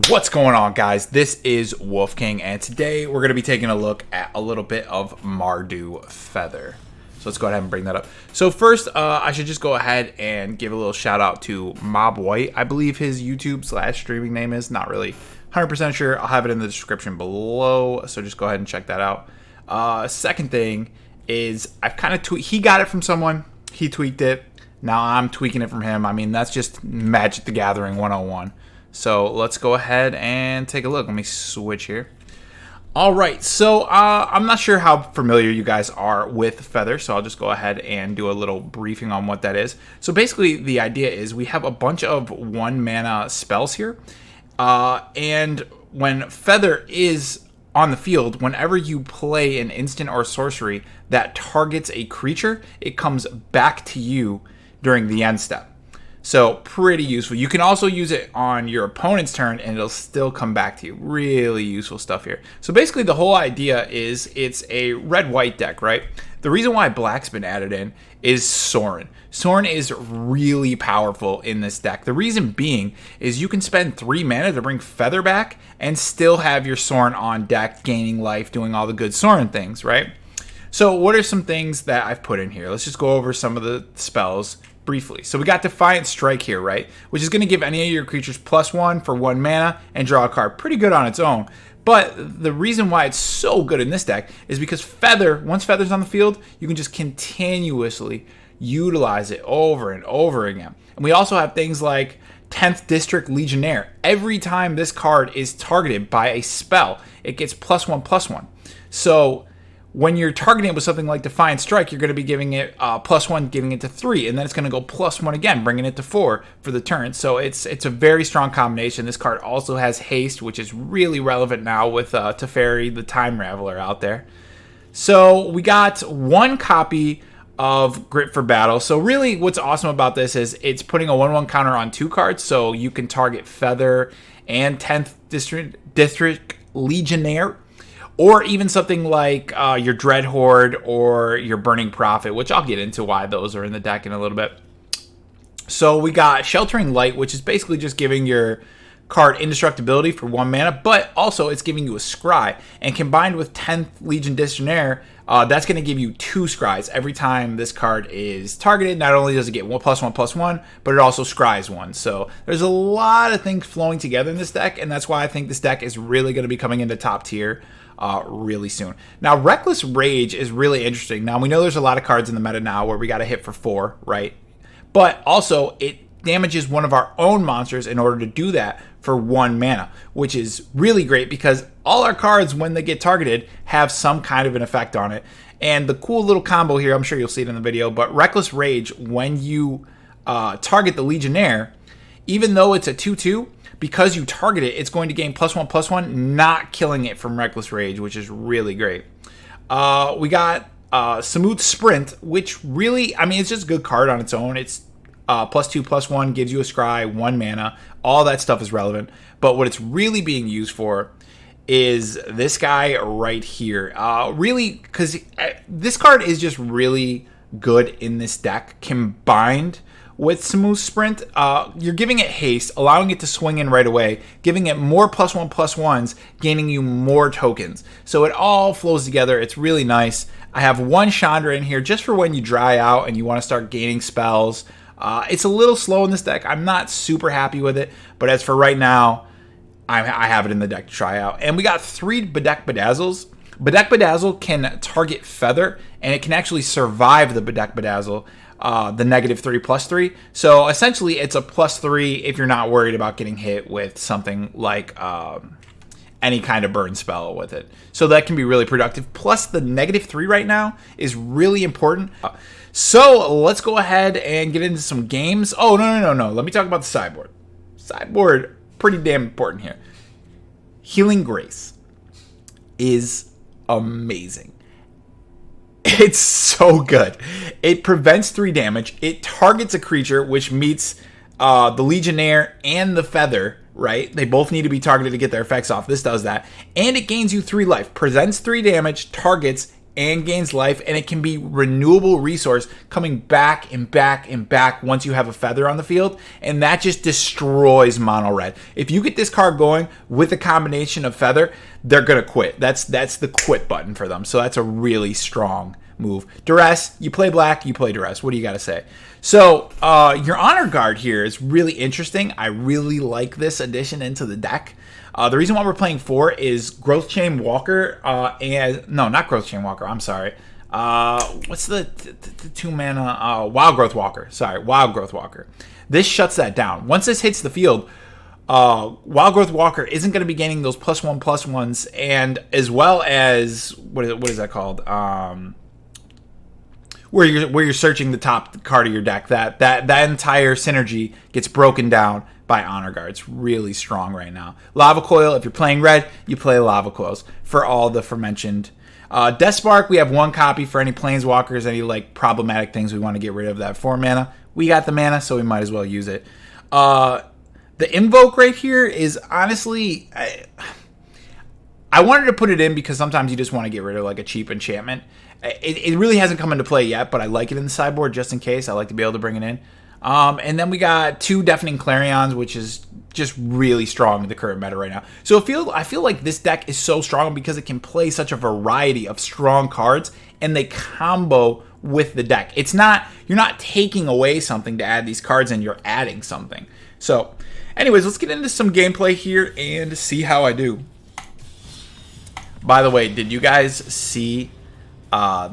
What's going on, guys? This is Wolf King, and today we're going to be taking a look at a little bit of MARDU Feather. So let's go ahead and bring that up. So first, I should just go ahead and give a little shout out to Mob White. I believe his YouTube/streaming name is. Not really 100% sure. I'll have it in the description below, so just go ahead and check that out. Second thing is I've kind of he got it from someone. He tweaked it. Now I'm tweaking it from him. I mean, that's just Magic the Gathering 101. So let's go ahead and take a look. Let me switch here. All right, so I'm not sure how familiar you guys are with Feather, so I'll just go ahead and do a little briefing on what that is. So basically, the idea is we have a bunch of 1-mana spells here, and when Feather is on the field, whenever you play an instant or sorcery that targets a creature, it comes back to you during the end step. So pretty useful. You can also use it on your opponent's turn and it'll still come back to you. Really useful stuff here. So basically the whole idea is it's a red-white deck, right? The reason why black's been added in is Sorin. Sorin is really powerful in this deck. The reason being is you can spend 3 mana to bring Feather back and still have your Sorin on deck, gaining life, doing all the good Sorin things, right? So what are some things that I've put in here? Let's just go over some of the spells briefly. So we got Defiant Strike here, right? Which is going to give any of your creatures +1 for 1 mana and draw a card. Pretty good on its own. But the reason why it's so good in this deck is because Feather, once Feather's on the field, you can just continuously utilize it over and over again. And we also have things like 10th District Legionnaire. Every time this card is targeted by a spell, it gets +1/+1. So when you're targeting it with something like Defiant Strike, you're going to be giving it +1, giving it to 3, and then it's going to go +1 again, bringing it to 4 for the turn. So it's a very strong combination. This card also has Haste, which is really relevant now with Teferi, the Time Raveler, out there. So we got 1 copy of Grit for Battle. So really what's awesome about this is it's putting a 1/1 counter on 2 cards, so you can target Feather and 10th District Legionnaire, or even something like your Dread Horde or your Burning Prophet, which I'll get into why those are in the deck in a little bit. So we got Sheltering Light, which is basically just giving your card indestructibility for 1 mana, but also it's giving you a scry. And combined with 10th Legion Legionnaire, that's going to give you 2 scries every time this card is targeted. Not only does it get +1/+1, but it also scries 1. So there's a lot of things flowing together in this deck, and that's why I think this deck is really going to be coming into top tier really soon. Now, Reckless Rage is really interesting. Now, we know there's a lot of cards in the meta now where we got to hit for 4, right? But also, it damages one of our own monsters in order to do that for 1 mana, which is really great because all our cards, when they get targeted, have some kind of an effect on it. And the cool little combo here, I'm sure you'll see it in the video, but Reckless Rage, when you target the Legionnaire, even though it's a 2/2, because you target it, it's going to gain +1/+1, not killing it from Reckless Rage, which is really great. We got Samut Sprint, which really, I mean, it's just a good card on its own. It's +2/+1, gives you a scry, 1 mana. All that stuff is relevant. But what it's really being used for is this guy right here. Really, because this card is just really good in this deck, combined with Smooth Sprint. You're giving it haste, allowing it to swing in right away, giving it more +1/+1s, gaining you more tokens. So it all flows together. It's really nice. I have 1 Chandra in here just for when you dry out and you want to start gaining spells. It's a little slow in this deck. I'm not super happy with it, but as for right now, I have it in the deck to try out. And we got 3 Bedeck Bedazzles. Bedeck Bedazzle can target Feather, and it can actually survive the Bedeck Bedazzle, the -3/+3. So essentially, it's a +3 if you're not worried about getting hit with something like any kind of burn spell with it. So that can be really productive. Plus, the -3 right now is really important. So let's go ahead and get into some games. Oh, no. Let me talk about the sideboard. Sideboard, pretty damn important here. Healing Grace is amazing. It's so good. It prevents 3 damage. It targets a creature, which meets the Legionnaire and the Feather, right? They both need to be targeted to get their effects off. This does that. And it gains you 3 life. Presents 3 damage, targets, and gains life, and it can be renewable resource coming back and back and back once you have a feather on the field, and that just destroys mono red. If you get this card going with a combination of feather, they're gonna quit. That's the quit button for them. So that's a really strong move. Duress, you play black, you play Duress. What do you got to say? So your Honor Guard here is really interesting. I really like this addition into the deck. The reason why we're playing 4 is Growth Chain Walker and no, not Growth Chain Walker. I'm sorry. What's the 2 mana? Wild Growth Walker. Sorry, Wild Growth Walker. This shuts that down. Once this hits the field, Wild Growth Walker isn't going to be gaining those +1/+1s, and as well as what is that called? Where you're searching the top card of your deck. That entire synergy gets broken down by Honor Guard. It's really strong right now. Lava Coil, if you're playing red, you play Lava Coils for all the aforementioned. Death Spark, we have 1 copy for any Planeswalkers, any like problematic things we want to get rid of. That 4 mana. We got the mana, so we might as well use it. The Invoke right here is honestly, I wanted to put it in because sometimes you just want to get rid of like a cheap enchantment. It really hasn't come into play yet, but I like it in the sideboard just in case. I like to be able to bring it in. And then we got 2 Deafening Clarions, which is just really strong in the current meta right now. So I feel like this deck is so strong because it can play such a variety of strong cards, and they combo with the deck. It's not, you're not taking away something to add these cards in, you're adding something. So anyways, let's get into some gameplay here and see how I do. By the way, did you guys see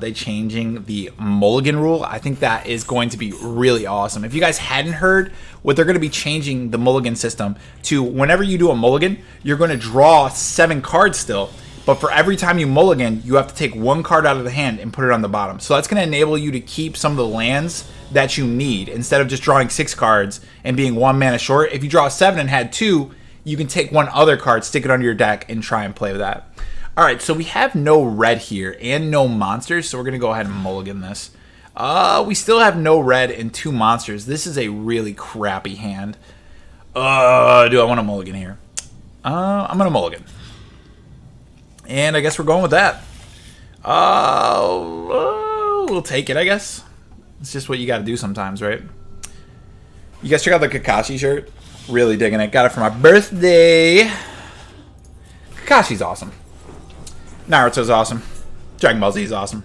they changing the mulligan rule? I think that is going to be really awesome. If you guys hadn't heard, what they're going to be changing the mulligan system to, whenever you do a mulligan, you're going to draw 7 cards still, but for every time you mulligan, you have to take 1 card out of the hand and put it on the bottom. So that's going to enable you to keep some of the lands that you need instead of just drawing 6 cards and being 1 mana short. If you draw 7 and had 2, you can take 1 other card, stick it under your deck, and try and play with that. All right, so we have no red here and no monsters, so we're going to go ahead and mulligan this. We still have no red and 2 monsters. This is a really crappy hand. Do I want to mulligan here? I'm going to mulligan. And I guess we're going with that. We'll take it, I guess. It's just what you got to do sometimes, right? You guys check out the Kakashi shirt. Really digging it. Got it for my birthday. Kakashi's awesome. Naruto's awesome. Dragon Ball Z is awesome.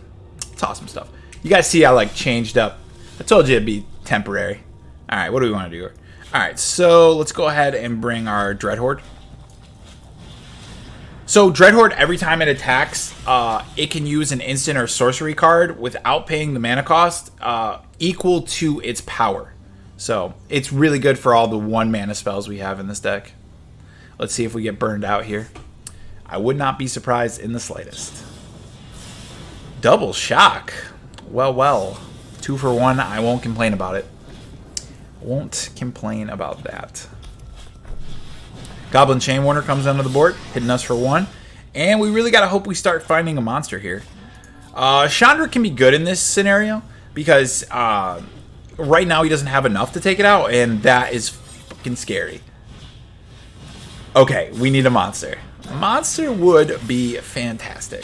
It's awesome stuff. You guys see I like changed up. I told you it'd be temporary. All right, what do we want to do here? All right, so let's go ahead and bring our Dreadhorde. So Dreadhorde, every time it attacks, it can use an instant or sorcery card without paying the mana cost equal to its power. So it's really good for all the 1 mana spells we have in this deck. Let's see if we get burned out here. I would not be surprised in the slightest. Double Shock. Well. 2 for 1. I won't complain about it. Won't complain about that. Goblin Chain Warner comes onto the board, hitting us for 1. And we really got to hope we start finding a monster here. Chandra can be good in this scenario because right now he doesn't have enough to take it out, and that is fucking scary. Okay, we need a monster. A monster would be fantastic.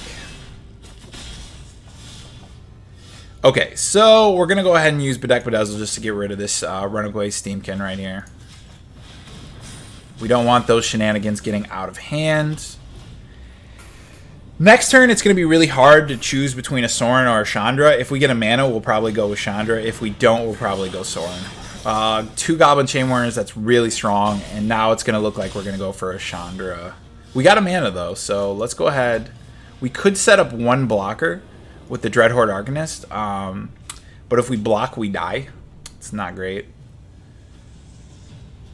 Okay, so we're going to go ahead and use Bedeck Bedazzle just to get rid of this Runaway Steamkin right here. We don't want those shenanigans getting out of hand. Next turn, it's going to be really hard to choose between a Sorin or a Chandra. If we get a mana, we'll probably go with Chandra. If we don't, we'll probably go Sorin. 2 Goblin Chain Warners, that's really strong. And now it's going to look like we're going to go for a Chandra. We got a mana, though, so let's go ahead. We could set up 1 blocker with the Dreadhorde Arcanist. But if we block, we die. It's not great.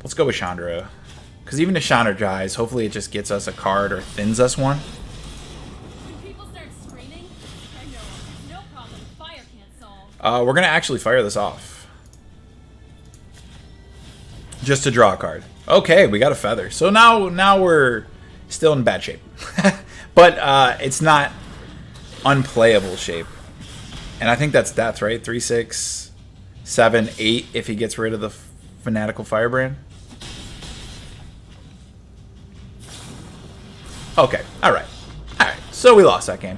Let's go with Chandra. Because even if Chandra dies, hopefully it just gets us a card or thins us 1. We're going to actually fire this off. Just to draw a card. Okay, we got a feather. So now we're still in bad shape. But it's not unplayable shape. And I think that's death, right? 3, 6, 7, 8 if he gets rid of the Fanatical Firebrand. Okay, alright. Alright, so we lost that game.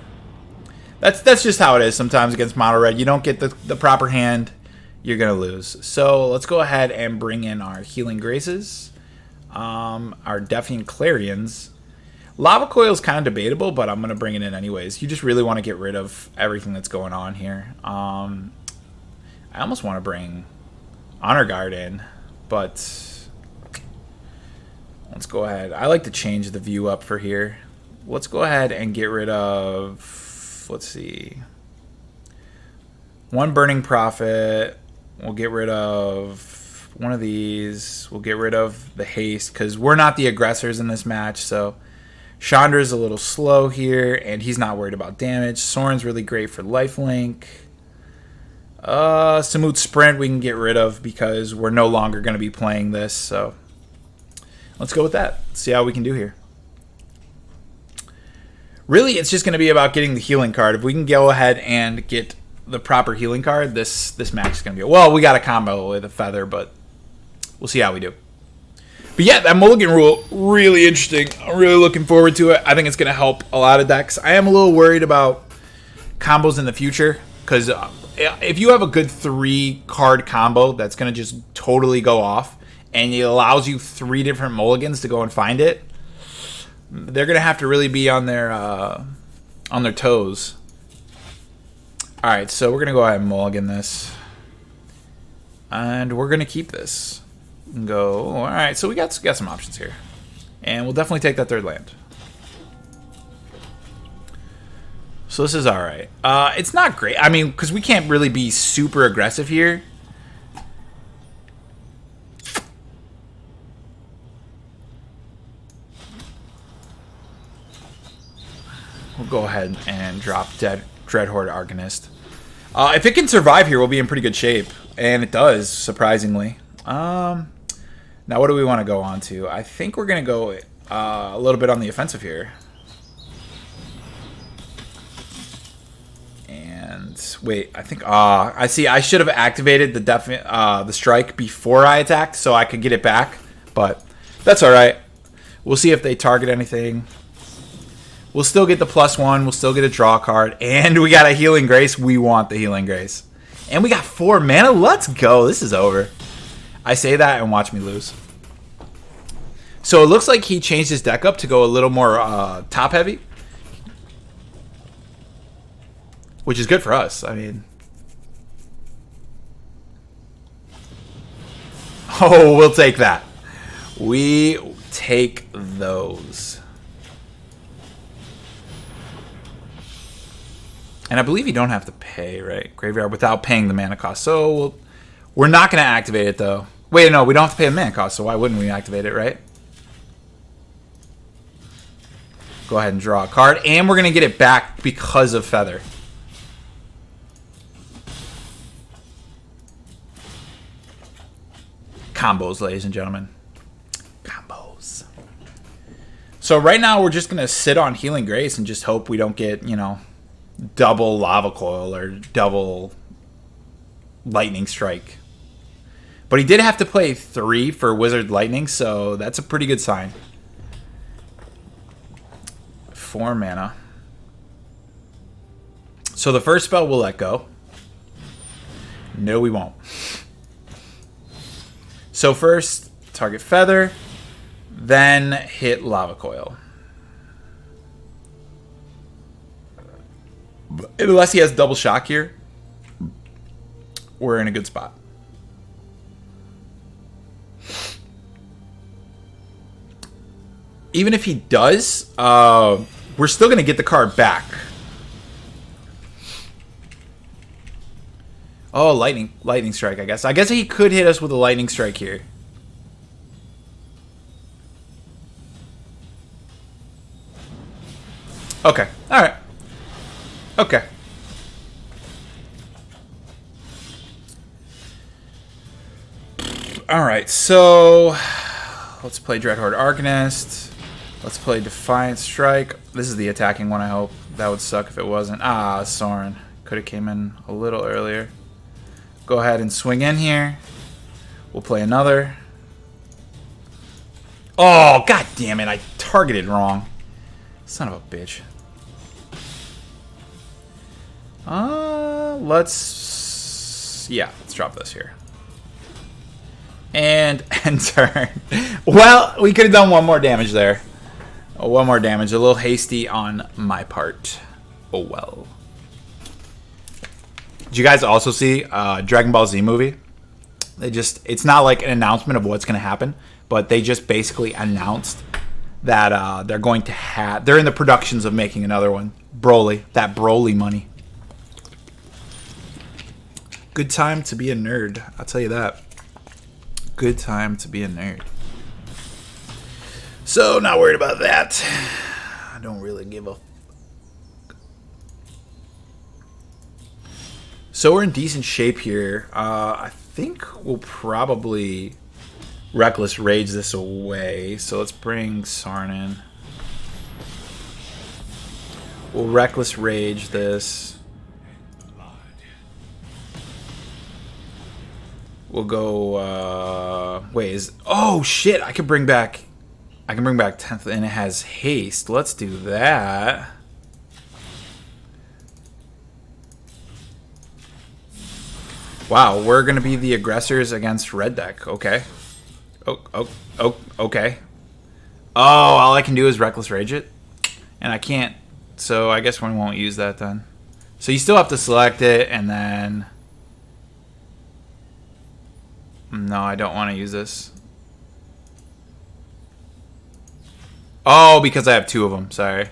That's just how it is sometimes against mono red. You don't get the proper hand, you're gonna lose. So let's go ahead and bring in our Healing Graces, our Deafening Clarions. Lava Coil is kind of debatable, but I'm gonna bring it in anyways. You just really want to get rid of everything that's going on here. I almost want to bring Honor Guard in, but let's go ahead. I like to change the view up for here. Let's go ahead and get rid of, let's see, one Burning Prophet. We'll get rid of one of these. We'll get rid of the haste because we're not the aggressors in this match. So Chandra's a little slow here, and he's not worried about damage. Soren's really great for lifelink. Samut Sprint we can get rid of because we're no longer going to be playing this. So let's go with that. See how we can do here. Really, it's just going to be about getting the healing card. If we can go ahead and get the proper healing card, this match is going to be... Well, we got a combo with a feather, but we'll see how we do. But yeah, that mulligan rule, really interesting. I'm really looking forward to it. I think it's going to help a lot of decks. I am a little worried about combos in the future, because if you have a good 3-card combo that's going to just totally go off, and it allows you 3 different mulligans to go and find it, they're going to have to really be on their toes. All right, so we're going to go ahead and mulligan this. And we're going to keep this. And go, all right, so we got some options here. And we'll definitely take that 3rd land. So this is all right. It's not great. I mean, because we can't really be super aggressive here. We'll go ahead and drop Dreadhorde Arcanist. If it can survive here, we'll be in pretty good shape. And it does, surprisingly. Now, what do we want to go on to? I think we're going to go a little bit on the offensive here. And wait, I think... I see. I should have activated the strike before I attacked so I could get it back. But that's all right. We'll see if they target anything. We'll still get the +1. We'll still get a draw card. And we got a Healing Grace. We want the Healing Grace. And we got 4 mana. Let's go. This is over. I say that and watch me lose. So it looks like he changed his deck up to go a little more top-heavy. Which is good for us. I mean... Oh, we'll take that. We take those. And I believe you don't have to pay, right? Graveyard without paying the mana cost. So we're not going to activate it, though. Wait, no, we don't have to pay the mana cost, so why wouldn't we activate it, right? Go ahead and draw a card. And we're going to get it back because of Feather. Combos, ladies and gentlemen. Combos. So right now, we're just going to sit on Healing Grace and just hope we don't get, you know... double Lava Coil or double Lightning Strike. But he did have to play 3 for Wizard Lightning, so that's a pretty good sign. 4 mana. So the first spell we'll let go. No, we won't. So first, target Feather, then hit Lava Coil. Unless he has double shock here, we're in a good spot. Even if he does, we're still going to get the card back. Oh, lightning strike, I guess. I guess he could hit us with a lightning strike here. Okay, all right. Okay. Alright, so let's play Dreadhorde Arcanist. Let's play Defiant Strike. This is the attacking one, I hope. That would suck if it wasn't. Ah, Soren. Could have came in a little earlier. Go ahead and swing in here. We'll play another. Oh, god damn it. I targeted wrong. Son of a bitch. Let's drop this here. And end turn. Well, we could have done one more damage there. One more damage. A little hasty on my part. Oh well. Did you guys also see Dragon Ball Z movie? It's not like an announcement of what's going to happen, but they just basically announced that they're in the productions of making another one. Broly. That Broly money. Good time to be a nerd. I'll tell you that. Good time to be a nerd. So, not worried about that. I don't really give a... So, we're in decent shape here. I think we'll probably Reckless Rage this away. So, let's bring Sarn in. We'll Reckless Rage this. We'll go, oh shit, I can bring back 10th and it has haste. Let's do that. Wow, we're going to be the aggressors against red deck. Okay. Okay. Oh, all I can do is Reckless Rage it? And I can't, so I guess we won't use that then. So you still have to select it and then... No, I don't want to use this. Oh, because I have two of them. Sorry.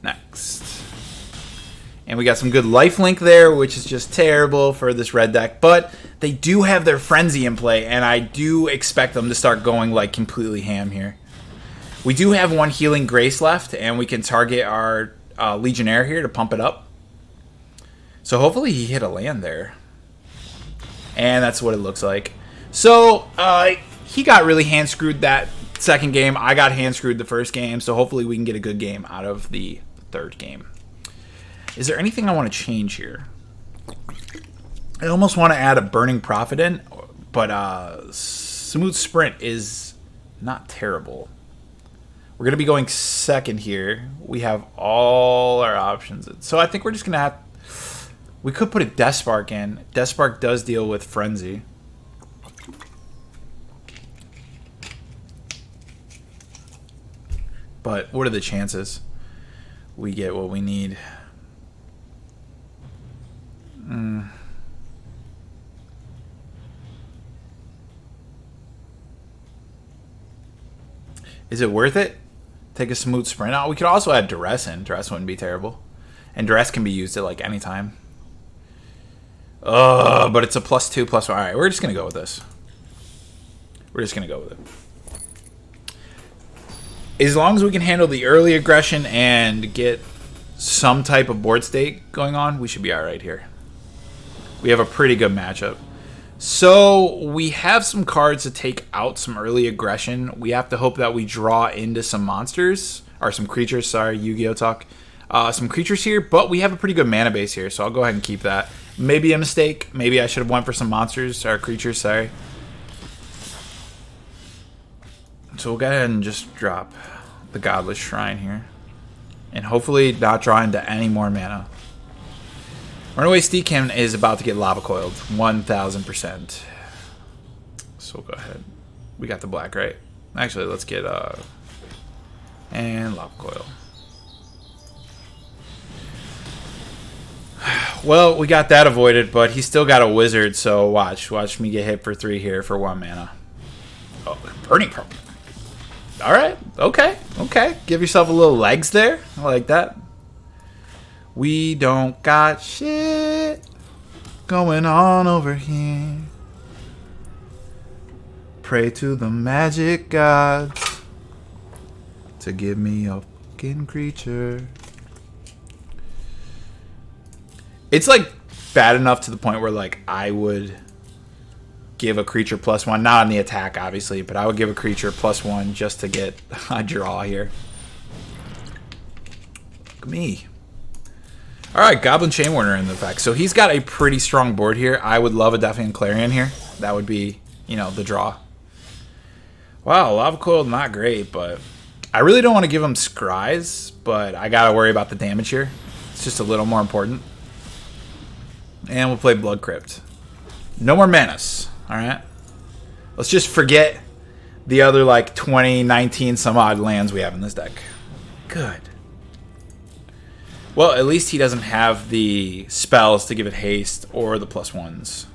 Next. And we got some good lifelink there, which is just terrible for this red deck. But they do have their Frenzy in play, and I do expect them to start going like completely ham here. We do have one Healing Grace left, and we can target our Legionnaire here to pump it up. So hopefully he hit a land there. And that's what it looks like. So, he got really hand-screwed that second game. I got hand-screwed the first game. So, hopefully we can get a good game out of the third game. Is there anything I want to change here? I almost want to add a Burning Prophet in. But, Smooth Sprint is not terrible. We're going to be going second here. We have all our options. So, I think we're just going to have... We could put a Death Spark in. Death Spark does deal with Frenzy. But what are the chances we get what we need? Is it worth it? Take a Smooth Sprint out? We could also add Duress in. Duress wouldn't be terrible. And Duress can be used at like any time. But it's a +2/+1. Alright, we're just going to go with this. We're just going to go with it. As long as we can handle the early aggression and get some type of board state going on, we should be alright here. We have a pretty good matchup. So, we have some cards to take out some early aggression. We have to hope that we draw into some monsters. Or some creatures, sorry, Yu-Gi-Oh! Talk. Some creatures here, but we have a pretty good mana base here, so I'll go ahead and keep that. Maybe a mistake. Maybe I should have went for some monsters or creatures, sorry. So we'll go ahead and just drop the Godless Shrine here. And hopefully not draw into any more mana. Runaway Steedkin is about to get Lava Coiled. 1000%. So we'll go ahead. We got the black, right? Actually, let's get... and Lava Coil. Well, we got that avoided, but he still got a wizard, so watch me get hit for 3 here for 1 mana. Oh, Burning Prophet. Alright, okay. Give yourself a little legs there. I like that. We don't got shit going on over here. Pray to the magic gods to give me a fucking creature. It's like bad enough to the point where like I would give a creature +1, not on the attack obviously, but I would give a creature +1 just to get a draw here. Look at me. Alright, Goblin Chain Warner in effect. So he's got a pretty strong board here. I would love a Deafening Clarion here. That would be, you know, the draw. Wow, Lava Coil not great, but I really don't want to give him Scries, but I gotta worry about the damage here. It's just a little more important. And we'll play Blood Crypt. No more Manus, alright? Let's just forget the other, like, 20, 19 some odd lands we have in this deck. Good. Well, at least he doesn't have the spells to give it haste or the +1s.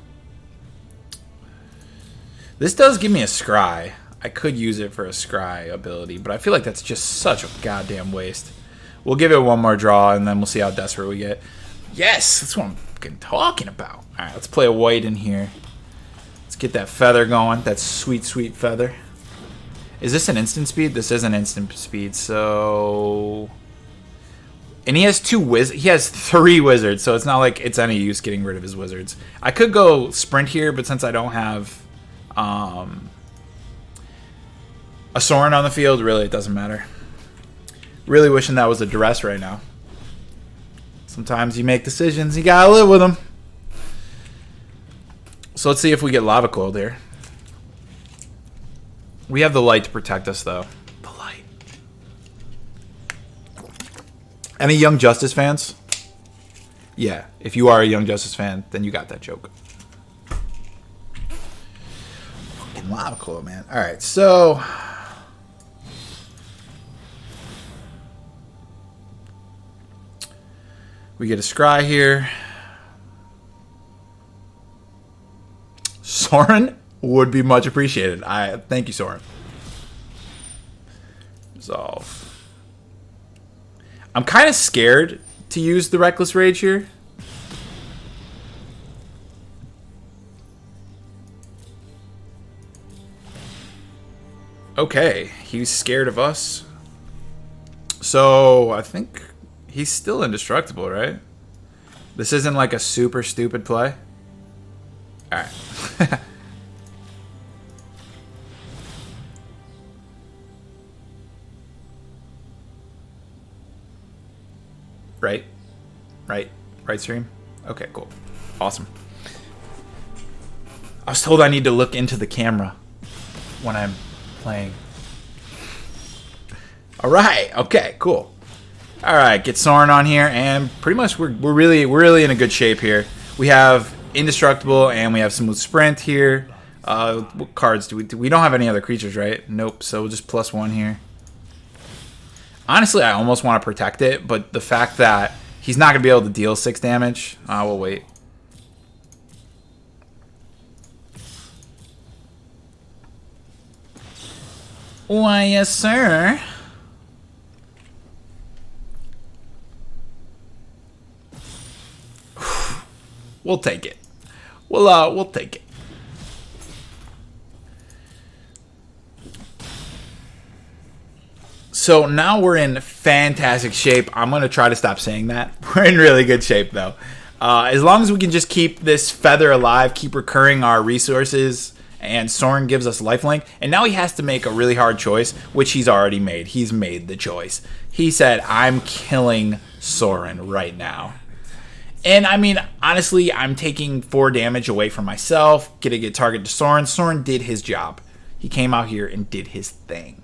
This does give me a Scry. I could use it for a Scry ability, but I feel like that's just such a goddamn waste. We'll give it one more draw, and then we'll see how desperate we get. Yes, that's what I'm fucking talking about. All right, let's play a white in here. Let's get that feather going. That sweet, sweet feather. Is this an instant speed? This is an instant speed, so... And he has 2 wizards. He has 3 wizards, so it's not like it's any use getting rid of his wizards. I could go sprint here, but since I don't have a Sorin on the field, really, it doesn't matter. Really wishing that was a duress right now. Sometimes you make decisions, you gotta live with them. So let's see if we get Lava Coiled here. We have the light to protect us, though. The light. Any Young Justice fans? Yeah, if you are a Young Justice fan, then you got that joke. Fucking Lava Coil, man. Alright, so... we get a Scry here. Sorin would be much appreciated. Thank you, Sorin. Resolve. I'm kind of scared to use the Reckless Rage here. Okay, he's scared of us. So, I think he's still indestructible, right? This isn't like a super stupid play. Alright. Right stream? Okay, cool. Awesome. I was told I need to look into the camera when I'm playing. Alright, okay, cool. Alright, get Sorin on here, and pretty much we're really in a good shape here. We have Indestructible, and we have Smooth Sprint here. What cards do we don't have any other creatures, right? Nope, so we'll just +1 here. Honestly, I almost want to protect it, but the fact that he's not going to be able to deal 6 damage, we'll wait. Why, yes, sir. We'll take it. We'll take it. So now we're in fantastic shape. I'm going to try to stop saying that. We're in really good shape, though. As long as we can just keep this feather alive, keep recurring our resources, and Sorin gives us lifelink. And now he has to make a really hard choice, which he's already made. He's made the choice. He said, I'm killing Sorin right now. And, I mean, honestly, I'm taking 4 damage away from myself, getting a target to Sorin. Sorin did his job. He came out here and did his thing.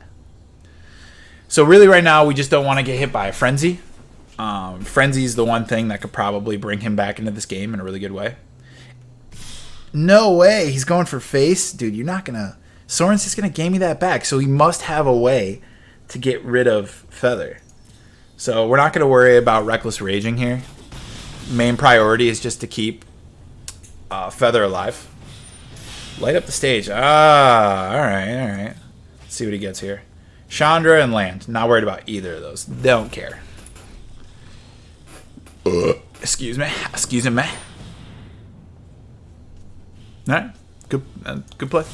So, really, right now, we just don't want to get hit by a Frenzy. Frenzy's the one thing that could probably bring him back into this game in a really good way. No way. He's going for face? Dude, you're not going to... Sorin's just going to game me that back. So, he must have a way to get rid of Feather. So, we're not going to worry about Reckless Raging here. Main priority is just to keep Feather alive. Light up the stage. Alright. Let's see what he gets here. Chandra and land. Not worried about either of those. Don't care. Excuse me. Alright. Good play.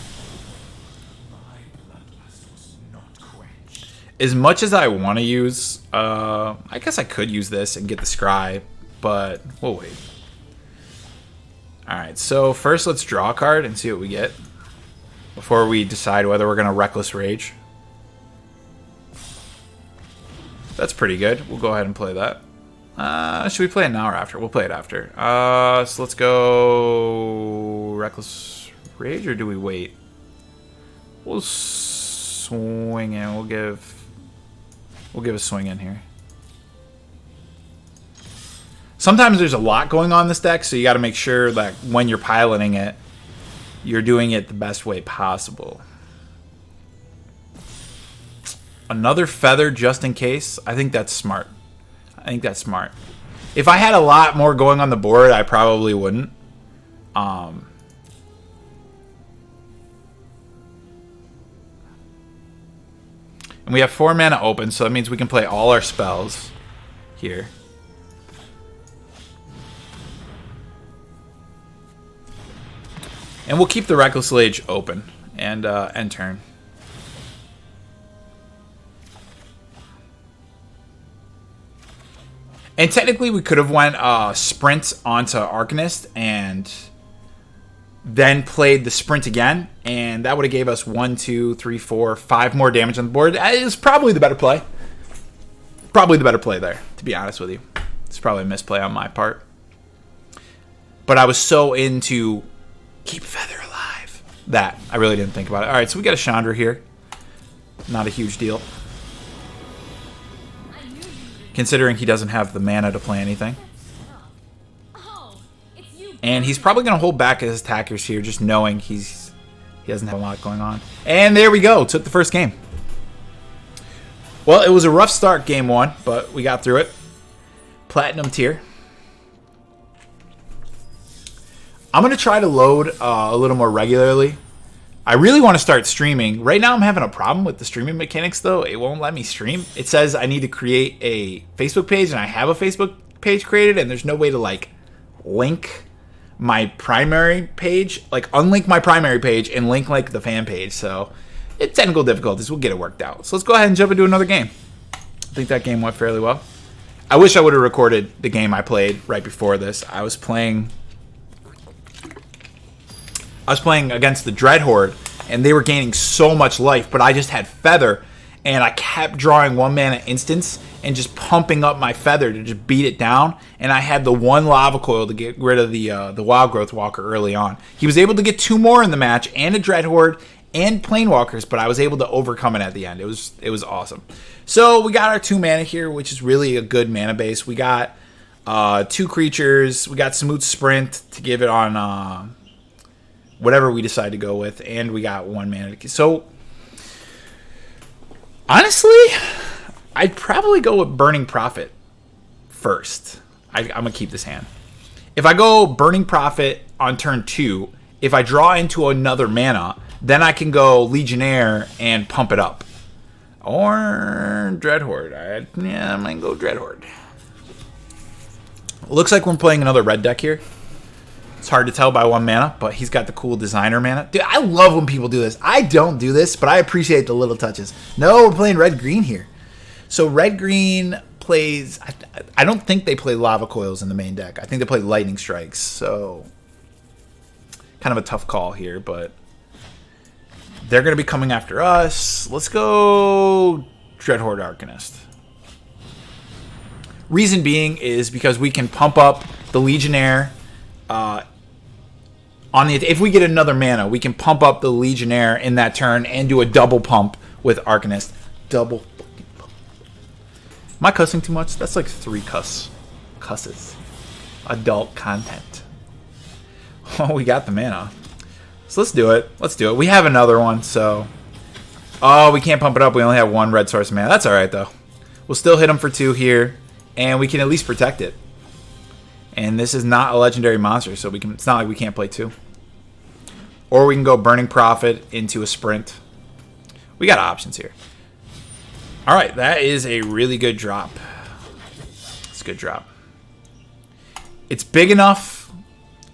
As much as I want to use... I guess I could use this and get the Scry. But we'll wait. Alright, so first let's draw a card and see what we get before we decide whether we're going to Reckless Rage. That's pretty good. We'll go ahead and play that. Should we play it now or after? We'll play it after. So let's go Reckless Rage, or do we wait? We'll swing it. We'll give... We'll give a swing in here. Sometimes there's a lot going on in this deck, so you got to make sure that when you're piloting it, you're doing it the best way possible. Another feather just in case. I think that's smart. I think that's smart. If I had a lot more going on the board, I probably wouldn't. And we have 4 mana open, so that means we can play all our spells here. And we'll keep the Reckless Rage open and end turn. And technically we could have went sprint onto Arcanist and then played the sprint again, and that would have gave us 1, 2, 3, 4, 5 more damage on the board. It's probably the better play. Probably the better play there, to be honest with you. It's probably a misplay on my part. But I was so into keep Feather alive that I really didn't think about it. All right, so we got a Chandra here. Not a huge deal, considering he doesn't have the mana to play anything. And he's probably going to hold back his attackers here, just knowing he doesn't have a lot going on. And there we go. Took the first game. Well, it was a rough start, game 1, but we got through it. Platinum tier. I'm going to try to load a little more regularly. I really want to start streaming. Right now I'm having a problem with the streaming mechanics, though. It won't let me stream. It says I need to create a Facebook page, and I have a Facebook page created, and there's no way to, like, link my primary page. Like, unlink my primary page and link, like, the fan page. So, it's technical difficulties. We'll get it worked out. So, let's go ahead and jump into another game. I think that game went fairly well. I wish I would have recorded the game I played right before this. I was playing against the Dreadhorde, and they were gaining so much life, but I just had Feather, and I kept drawing 1 mana instants and just pumping up my Feather to just beat it down, and I had the 1 Lava Coil to get rid of the Wild Growth Walker early on. He was able to get 2 more in the match, and a Dreadhorde, and Planewalkers, but I was able to overcome it at the end. It was awesome. So we got our 2 mana here, which is really a good mana base. We got 2 creatures. We got Smooth Sprint to give it on whatever we decide to go with, and we got 1 mana. So, honestly, I'd probably go with Burning Prophet first. I'm going to keep this hand. If I go Burning Prophet on turn 2, if I draw into another mana, then I can go Legionnaire and pump it up. Or Dreadhorde. I might go Dreadhorde. Looks like we're playing another red deck here. It's hard to tell by 1 mana, but he's got the cool designer mana. Dude, I love when people do this. I don't do this, but I appreciate the little touches. No, we're playing red-green here. So red-green plays... I don't think they play Lava Coils in the main deck. I think they play Lightning Strikes, so... kind of a tough call here, but... they're going to be coming after us. Let's go Dreadhorde Arcanist. Reason being is because we can pump up the Legionnaire... if we get another mana, we can pump up the Legionnaire in that turn and do a double pump with Arcanist. Double fucking pump. Am I cussing too much? That's like 3 cusses. Adult content. Oh, we got the mana. So let's do it. Let's do it. We have another one, so... oh, we can't pump it up. We only have 1 red source of mana. That's alright, though. We'll still hit him for 2 here, and we can at least protect it. And this is not a legendary monster, so it's not like we can't play 2. Or we can go Burning Prophet into a sprint. We got options here. Alright, that is a really good drop. It's a good drop. It's big enough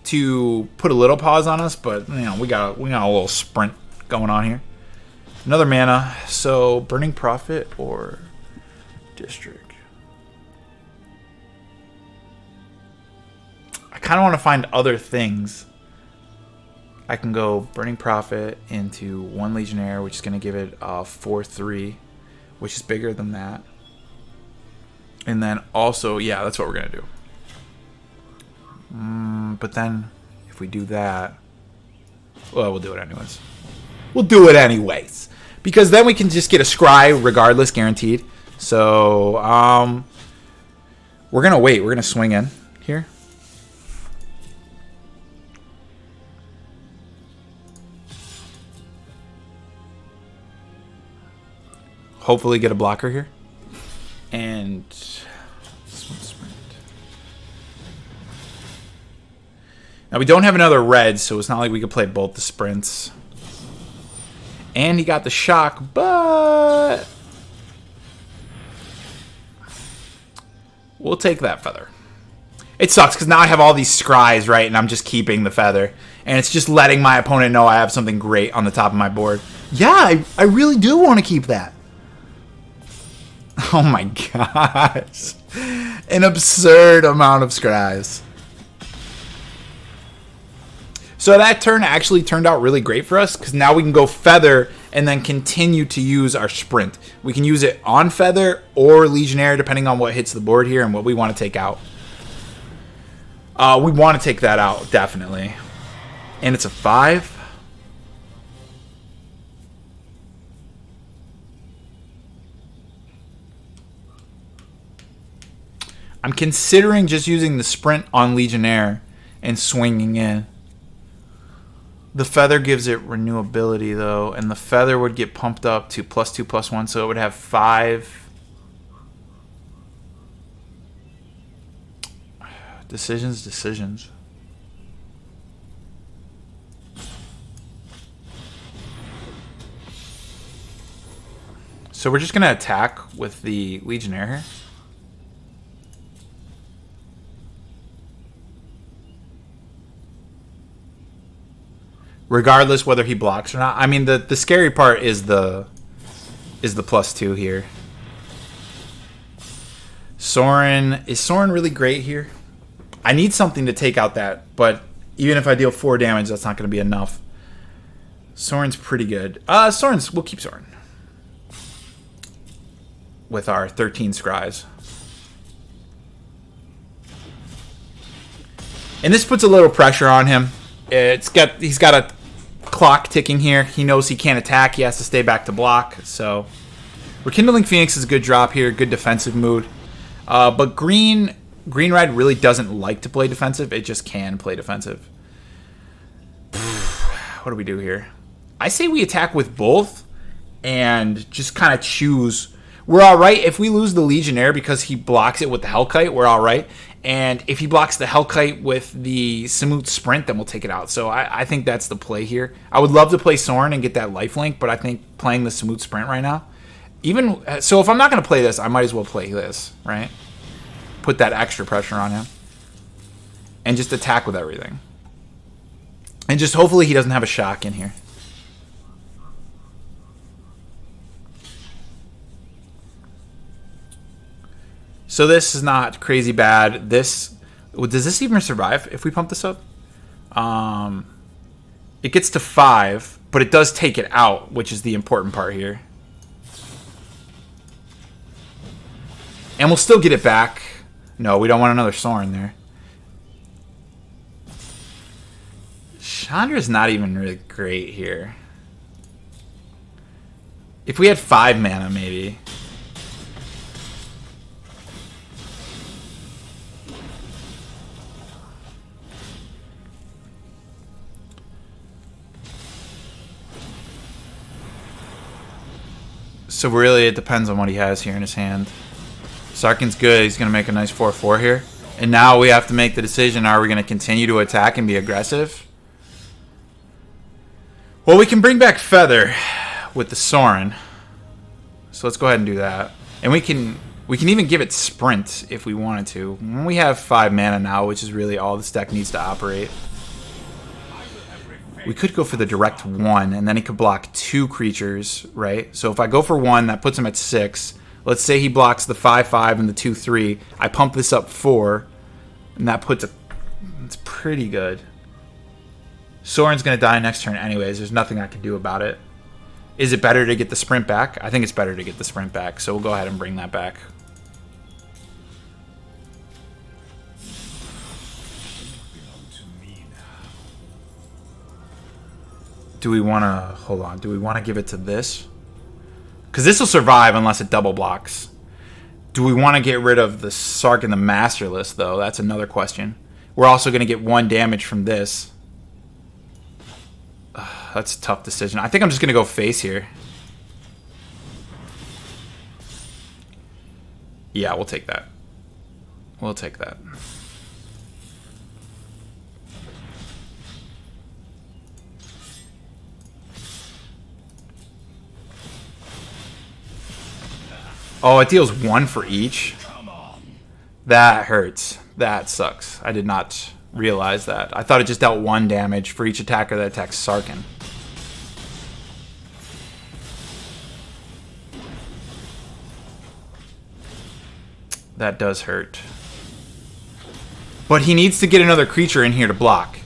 to put a little pause on us, but you know, we got a little sprint going on here. Another mana. So Burning Prophet or District. I kind of want to find other things. I can go Burning Prophet into 1 Legionnaire, which is going to give it 4/3, which is bigger than that. And then also, yeah, that's what we're going to do. But then, if we do that... well, we'll do it anyways. We'll do it anyways. Because then we can just get a Scry regardless, guaranteed. So, we're going to wait. We're going to swing in here. Hopefully get a blocker here. And now we don't have another red, so it's not like we could play both the sprints. And he got the shock, but we'll take that feather. It sucks because now I have all these scries, right? And I'm just keeping the feather. And it's just letting my opponent know I have something great on the top of my board. Yeah, I really do want to keep that. Oh my gosh. An absurd amount of scries. So that turn actually turned out really great for us because now we can go feather and then continue to use our sprint. We can use it on feather or legionnaire depending on what hits the board here and what we want to take out. We want to take that out, definitely. And it's a 5. I'm considering just using the sprint on legionnaire and swinging in. The feather gives it renewability, though, and the feather would get pumped up to +2/+1, so it would have 5. Decisions. So we're just going to attack with the legionnaire here. Regardless whether he blocks or not. I mean, the scary part is the +2 here. Sorin. Is Sorin really great here? I need something to take out that, but even if I deal 4 damage, that's not going to be enough. Sorin's pretty good. We'll keep Sorin. With our 13 scries. And this puts a little pressure on him. He's got a clock ticking here. He knows he can't attack. He has to stay back to block. So Rekindling Phoenix is a good drop here. Good defensive mood. But green red really doesn't like to play defensive. It just can play defensive. What do we do here? I say we attack with both and just kind of choose. We're all right if we lose the Legionnaire because he blocks it with the Hellkite. We're all right. And if he blocks the Hellkite with the Samut Sprint, then we'll take it out. So I think that's the play here. I would love to play Sorin and get that lifelink, but I think playing the Samut Sprint right now, so if I'm not going to play this, I might as well play this, right? Put that extra pressure on him. And just attack with everything. And just hopefully he doesn't have a shock in here. So this is not crazy bad. Does this even survive if we pump this up? It gets to 5, but it does take it out, which is the important part here. And we'll still get it back. No, we don't want another Sorin there. Chandra's not even really great here. If we had 5 mana, maybe. So really, it depends on what he has here in his hand. Sarkin's good. He's going to make a nice 4/4 here. And now we have to make the decision, are we going to continue to attack and be aggressive? Well, we can bring back Feather with the Sorin. So let's go ahead and do that. And we can even give it Sprint if we wanted to. We have 5 mana now, which is really all this deck needs to operate. We could go for the direct 1, and then he could block 2 creatures, right? So if I go for 1, that puts him at 6. Let's say he blocks the 5/5 and the 2/3. I pump this up 4, and that puts it's pretty good. Sorin's going to die next turn anyways. There's nothing I can do about it. Is it better to get the Sprint back? I think it's better to get the Sprint back, so we'll go ahead and bring that back. Do we want to... Hold on. Do we want to give it to this? Because this will survive unless it double blocks. Do we want to get rid of the Sark and the Masterless, though? That's another question. We're also going to get 1 damage from this. That's a tough decision. I think I'm just going to go face here. Yeah, we'll take that. We'll take that. Oh, it deals 1 for each? That hurts. That sucks. I did not realize that. I thought it just dealt 1 damage for each attacker that attacks Sarkin. That does hurt. But he needs to get another creature in here to block.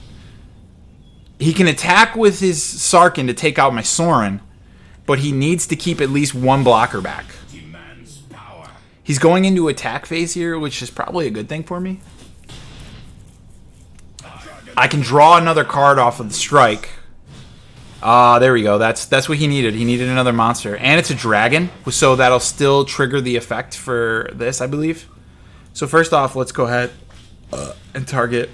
He can attack with his Sarkin to take out my Sorin, but he needs to keep at least 1 blocker back. He's going into attack phase here, which is probably a good thing for me. I can draw another card off of the strike. There we go. That's what he needed. He needed another monster. And it's a dragon, so that'll still trigger the effect for this, I believe. So first off, let's go ahead and target.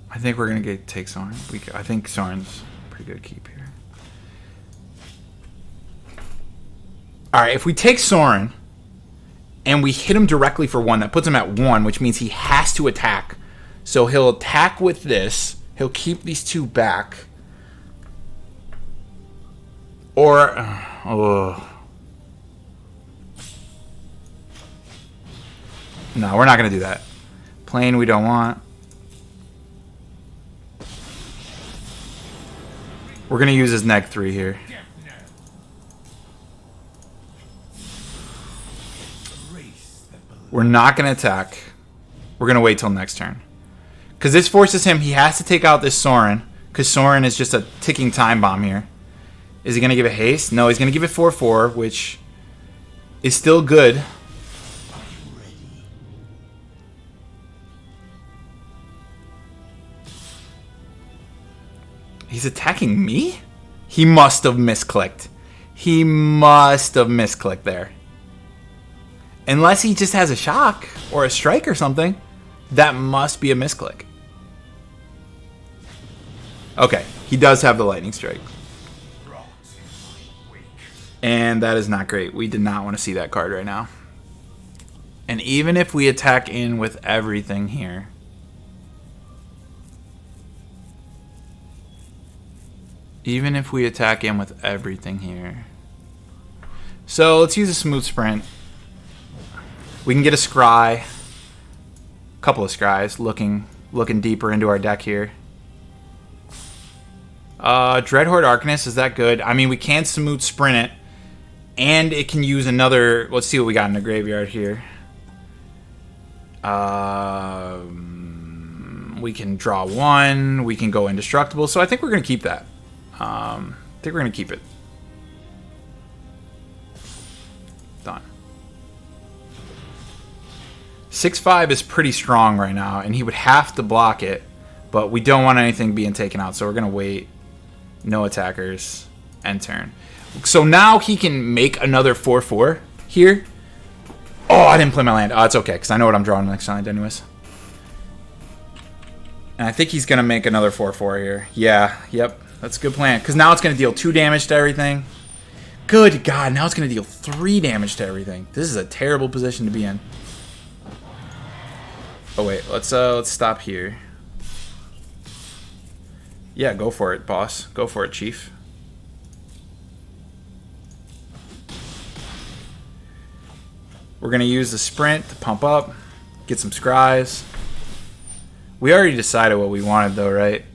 I think we're going to take Sorin. I think Sorin's a pretty good keep here. Alright, if we take Sorin and we hit him directly for 1, that puts him at 1, which means he has to attack. So he'll attack with this. He'll keep these 2 back. Or... No, we're not going to do that. Plane we don't want. We're going to use his neg 3 here. We're not going to attack. We're going to wait till next turn. Because this forces him, he has to take out this Sorin. Because Sorin is just a ticking time bomb here. Is he going to give it haste? No, he's going to give it 4/4, which is still good. He's attacking me? He must have misclicked. He must have misclicked there. Unless he just has a shock or a strike or something. That must be a misclick. Okay, he does have the lightning strike. And that is not great. We did not want to see that card right now. And even if we attack in with everything here... Even if we attack in with everything here. So let's use a smooth sprint. We can get a scry. A couple of scries looking deeper into our deck here. Dreadhorde Arcanist, is that good? I mean, we can smooth sprint it. And it can use another... Let's see what we got in the graveyard here. We can draw 1. We can go indestructible. So I think we're going to keep that. I think we're going to keep it. Done. 6/5 is pretty strong right now, and he would have to block it, but we don't want anything being taken out, so we're going to wait. No attackers. End turn. So now he can make another 4/4 here. Oh, I didn't play my land. Oh, it's okay, because I know what I'm drawing next time anyways. And I think he's going to make another 4/4 here. Yeah, yep. That's a good plan. Because now it's going to deal 2 damage to everything. Good God, now it's going to deal 3 damage to everything. This is a terrible position to be in. Oh wait, let's stop here. Yeah, go for it, boss. Go for it, chief. We're going to use the sprint to pump up. Get some scries. We already decided what we wanted though, right?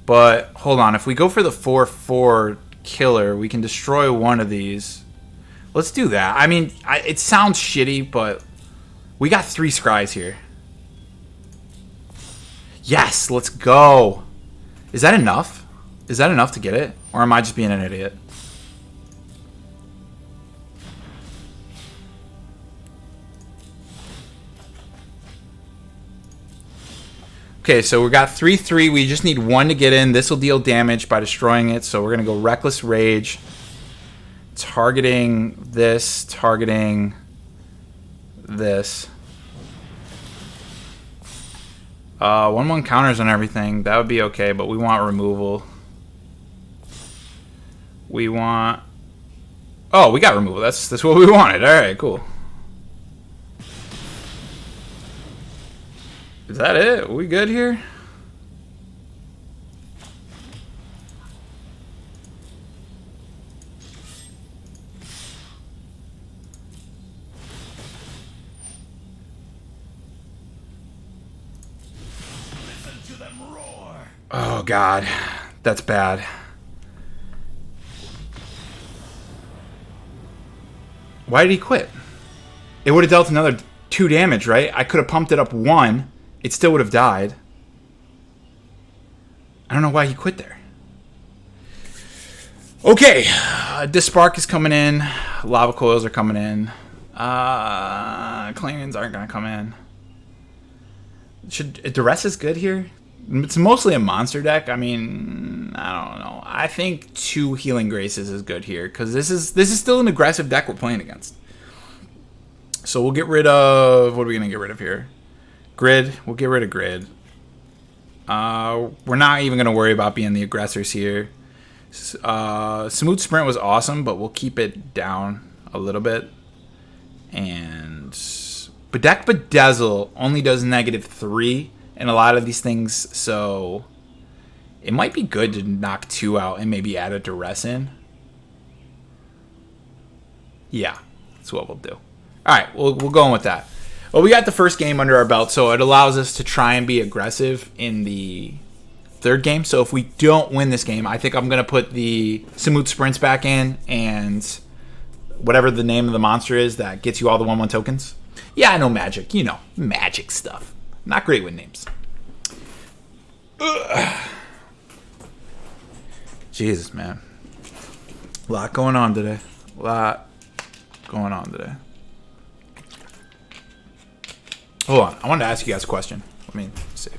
But, hold on, if we go for the 4/4 killer, we can destroy one of these. Let's do that. I mean, it sounds shitty, but we got 3 scries here. Yes, let's go. Is that enough? Is that enough to get it? Or am I just being an idiot? Okay, so we got 3/3. We just need 1 to get in. This will deal damage by destroying it. So we're going to go Reckless Rage. Targeting this. Targeting this. 1/1 counters on everything. That would be okay, but we want removal. We want... Oh, we got removal. That's what we wanted. All right, cool. Is that it? Are we good here? Listen to them roar. Oh, God. That's bad. Why did he quit? It would have dealt another 2 damage, right? I could have pumped it up 1. It still would have died. I don't know why he quit there. Okay. This spark is coming in. Lava coils are coming in. Claimants aren't going to come in. Duress is good here. It's mostly a monster deck. I mean, I don't know. I think 2 Healing Graces is good here because this is still an aggressive deck we're playing against. So we'll get rid of... What are we going to get rid of here? Grid. We'll get rid of Grid. We're not even going to worry about being the aggressors here. Smooth Sprint was awesome, but we'll keep it down a little bit. And Bedeck Bedazzle only does -3 in a lot of these things, so it might be good to knock 2 out and maybe add a Duress in. Yeah, that's what we'll do. All right, we'll go in with that. Well, we got the first game under our belt, so it allows us to try and be aggressive in the third game. So if we don't win this game, I think I'm going to put the Smooth Sprints back in and whatever the name of the monster is that gets you all the 1/1 tokens. Yeah, I know Magic. You know, Magic stuff. Not great with names. Ugh. Jesus, man. A lot going on today. Hold on. I wanted to ask you guys a question. Let me see.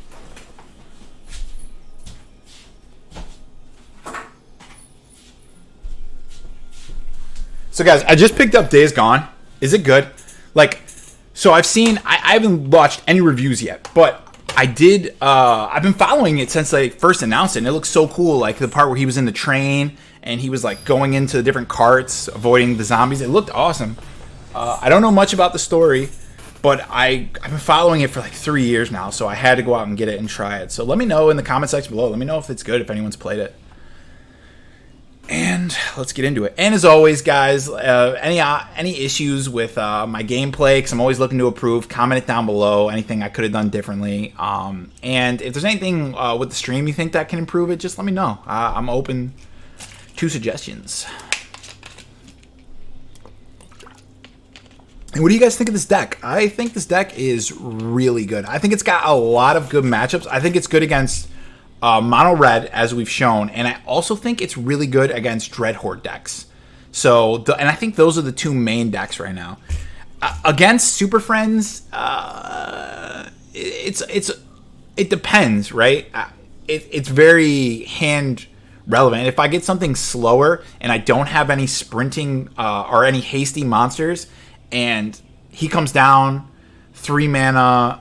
So, guys, I just picked up Days Gone. Is it good? Like, so I've seen... I haven't watched any reviews yet, but I did... I've been following it since they first announced it, and it looks so cool. Like, the part where he was in the train, and he was, like, going into the different carts, avoiding the zombies. It looked awesome. I don't know much about the story, but I've been following it for like 3 years now, so I had to go out and get it and try it. So let me know in the comment section below. Let me know if it's good, if anyone's played it. And let's get into it. And as always, guys, any issues with my gameplay, because I'm always looking to improve, comment it down below. Anything I could have done differently. And if there's anything with the stream you think that can improve it, just let me know. I'm open to suggestions. And what do you guys think of this deck? I think this deck is really good. I think it's got a lot of good matchups. I think it's good against mono red, as we've shown, and I also think it's really good against Dreadhorde decks. So, and I think those are the 2 main decks right now. Against Super Friends, it depends, right? It's very hand relevant. If I get something slower and I don't have any sprinting or any hasty monsters, and he comes down 3 mana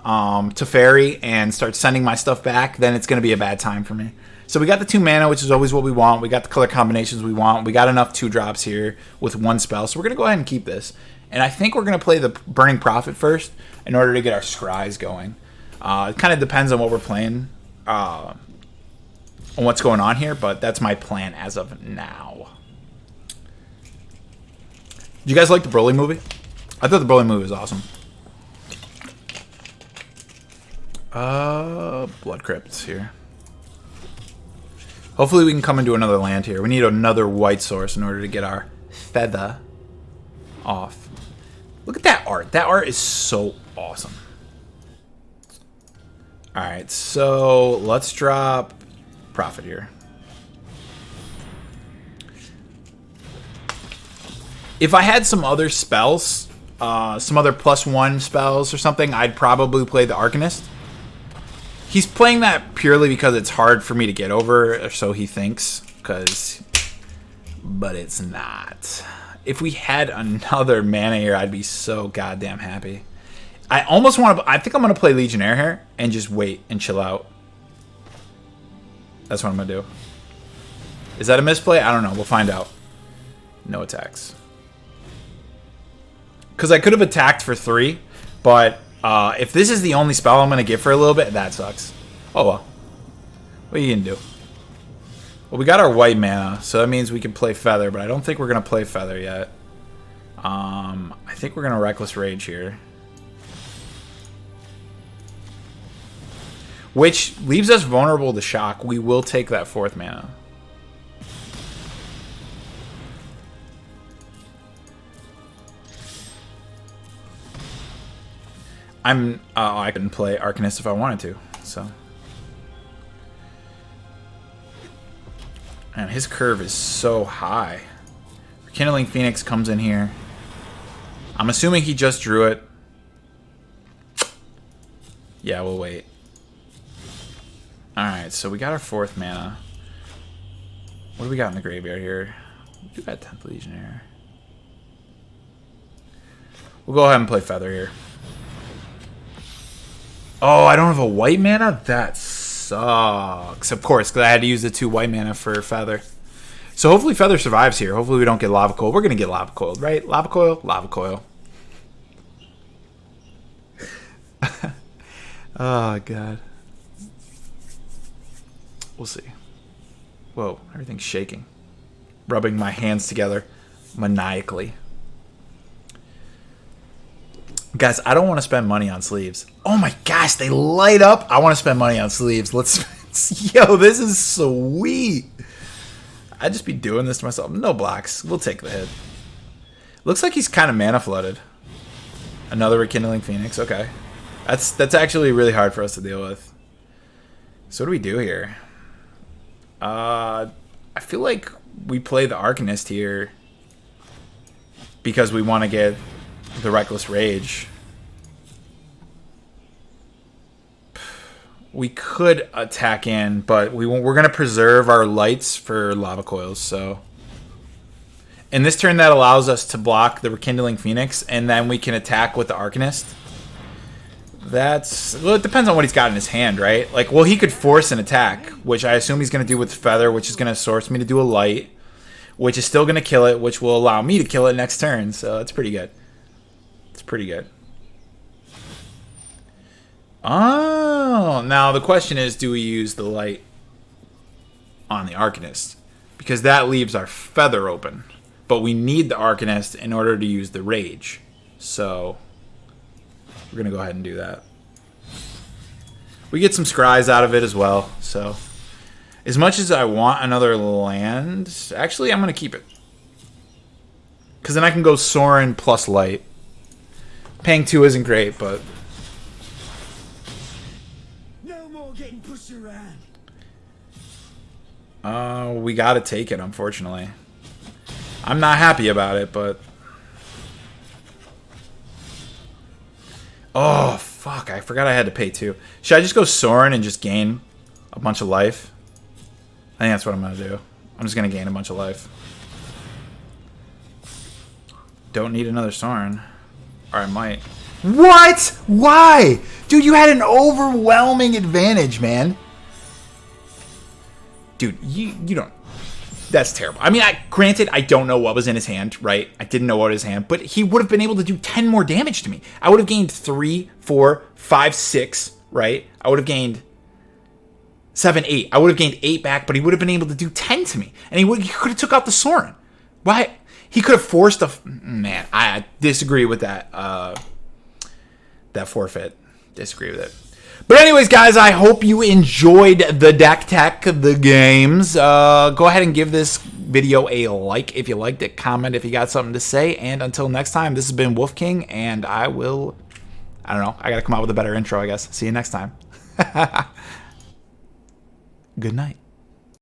Teferi and starts sending my stuff back, then it's going to be a bad time for me. So we got the 2 mana, which is always what we want. We got the color combinations we want. We got enough 2-drops here with 1 spell. So we're going to go ahead and keep this. And I think we're going to play the Burning Prophet first in order to get our scries going. It kind of depends on what we're playing, on what's going on here, but that's my plan as of now. Did you guys like the Broly movie? I thought the Broly movie was awesome. Blood Crypts here. Hopefully we can come into another land here. We need another white source in order to get our feather off. Look at that art. That art is so awesome. Alright, so let's drop Prophet here. If I had some other spells, some other +1 spells or something, I'd probably play the Arcanist. He's playing that purely because it's hard for me to get over, or so he thinks. But it's not. If we had another mana here, I'd be so goddamn happy. I almost want to... I think I'm going to play Legionnaire here and just wait and chill out. That's what I'm going to do. Is that a misplay? I don't know. We'll find out. No attacks. Because I could have attacked for 3, but if this is the only spell I'm going to get for a little bit, that sucks. Oh, well. What are you going to do? Well, we got our white mana, so that means we can play Feather, but I don't think we're going to play Feather yet. I think we're going to Reckless Rage here. Which leaves us vulnerable to shock. We will take that 4th mana. I can play Arcanist if I wanted to, so. And his curve is so high. Kindling Phoenix comes in here. I'm assuming he just drew it. Yeah, we'll wait. Alright, so we got our 4th mana. What do we got in the graveyard here? We do got 10th Legionnaire. We'll go ahead and play Feather here. Oh, I don't have a white mana? That sucks. Of course, because I had to use the 2 white mana for Feather. So hopefully Feather survives here. Hopefully we don't get Lava Coil. We're going to get Lava Coiled, right? Lava Coil? Lava Coil. Oh, God. We'll see. Whoa, everything's shaking. Rubbing my hands together maniacally. Guys, I don't want to spend money on sleeves. Oh my gosh, they light up. I want to spend money on sleeves. Yo, this is sweet. I'd just be doing this to myself. No blocks. We'll take the hit. Looks like he's kind of mana flooded. Another Rekindling Phoenix. Okay. That's actually really hard for us to deal with. So what do we do here? I feel like we play the Arcanist here because we want to get the Reckless Rage. We could attack in, but we're going to preserve our lights for Lava Coils. So, in this turn, that allows us to block the Rekindling Phoenix, and then we can attack with the Arcanist. Well, it depends on what he's got in his hand, right? Like, well, he could force an attack, which I assume he's going to do with Feather, which is going to source me to do a light, which is still going to kill it, which will allow me to kill it next turn. So, it's pretty good. It's pretty good. Oh, now the question is, do we use the light on the Arcanist? Because that leaves our Feather open. But we need the Arcanist in order to use the Rage. So, we're going to go ahead and do that. We get some scries out of it as well. So, as much as I want another land, actually, I'm going to keep it. Because then I can go Sorin plus light. Paying 2 isn't great, but... No more getting pushed around. We gotta take it, unfortunately. I'm not happy about it, but... Oh, fuck. I forgot I had to pay 2. Should I just go Sorin and just gain a bunch of life? I think that's what I'm gonna do. I'm just gonna gain a bunch of life. Don't need another Sorin. Or I might. What? Why? Dude, you had an overwhelming advantage, man. Dude, you don't... That's terrible. I mean, granted, I don't know what was in his hand, right? I didn't know what was in his hand, but he would have been able to do 10 more damage to me. I would have gained 3, 4, 5, 6, right? I would have gained 7, 8. I would have gained 8 back, but he would have been able to do 10 to me. And he could have took out the Sorin. Why? He could have forced a... Man, I disagree with that. That forfeit. Disagree with it. But anyways, guys, I hope you enjoyed the deck tech, the games. Go ahead and give this video a like if you liked it. Comment if you got something to say. And until next time, this has been Wolf King, and I don't know. I got to come out with a better intro, I guess. See you next time. Good night.